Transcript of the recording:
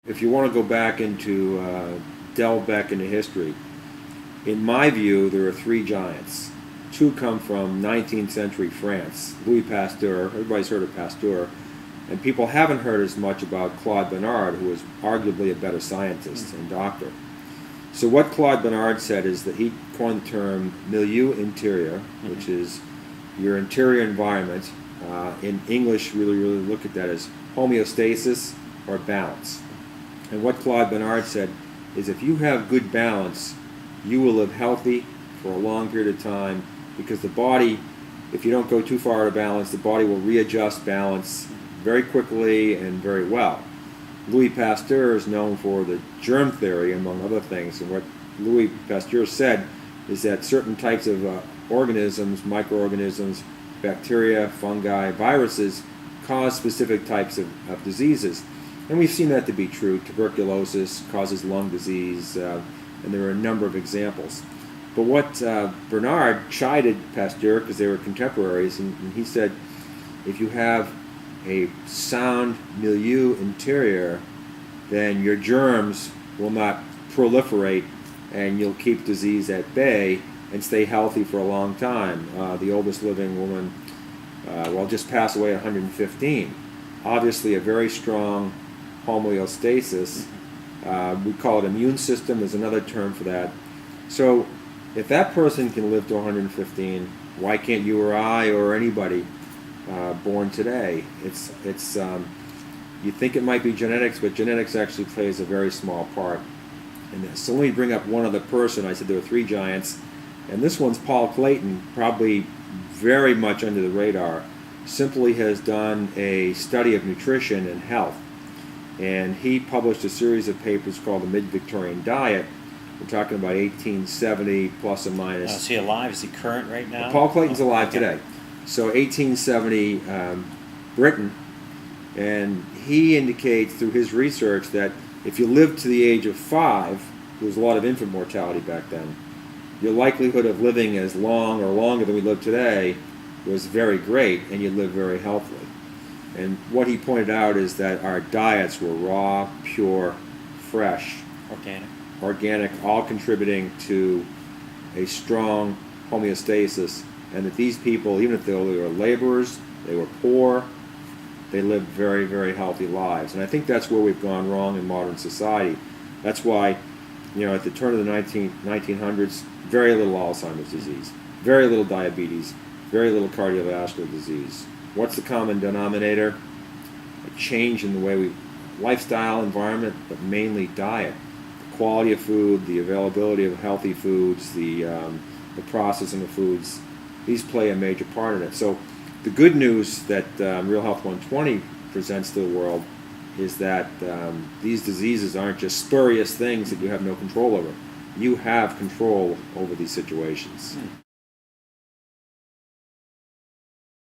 If you want to go back into, delve back into history, in my view, there are three giants. Two come from 19th century France. Louis Pasteur, everybody's heard of Pasteur, and people haven't heard as much about Claude Bernard, who was arguably a better scientist and doctor. So what Claude Bernard said is that he coined the term milieu interior, which is your interior environment. In English, really look at that as homeostasis or balance. And what Claude Bernard said is if you have good balance, you will live healthy for a long period of time, because the body, if you don't go too far out of balance, the body will readjust balance very quickly and very well. Louis Pasteur is known for the germ theory, among other things, and what Louis Pasteur said is that certain types of organisms, microorganisms, bacteria, fungi, viruses, cause specific types of diseases. And we've seen that to be true. Tuberculosis causes lung disease, and there are a number of examples. But what Bernard chided Pasteur, because they were contemporaries, and he said, if you have a sound milieu interior, then your germs will not proliferate, and you'll keep disease at bay and stay healthy for a long time. The oldest living woman, just passed away at 115. Obviously a very strong homeostasis. We call it immune system. There's another term for that. So if that person can live to 115, why can't you or I or anybody born today? You think it might be genetics, but genetics actually plays a very small part in this. So let me bring up one other person. I said there were three giants, and this one's Paul Clayton, probably very much under the radar. Simply has done a study of nutrition and health, and he published a series of papers called the Mid-Victorian Diet. We're talking about 1870 plus or minus. Is he alive? Is he current right now? Paul Clayton's alive today. So 1870 Britain, and he indicates through his research that if you lived to the age of 5, there was a lot of infant mortality back then, your likelihood of living as long or longer than we live today was very great, and you live very healthily. And what he pointed out is that our diets were raw, pure, fresh, organic, all contributing to a strong homeostasis, and that these people, even if they were laborers, they were poor, they lived very, very healthy lives. And I think that's where we've gone wrong in modern society. That's why, at the turn of the 1900s, very little Alzheimer's disease, very little diabetes, very little cardiovascular disease. What's the common denominator? A change in the way we, lifestyle, environment, but mainly diet. The quality of food, the availability of healthy foods, the processing of foods, these play a major part in it. So the good news that Real Health 120 presents to the world is that these diseases aren't just spurious things that you have no control over. You have control over these situations.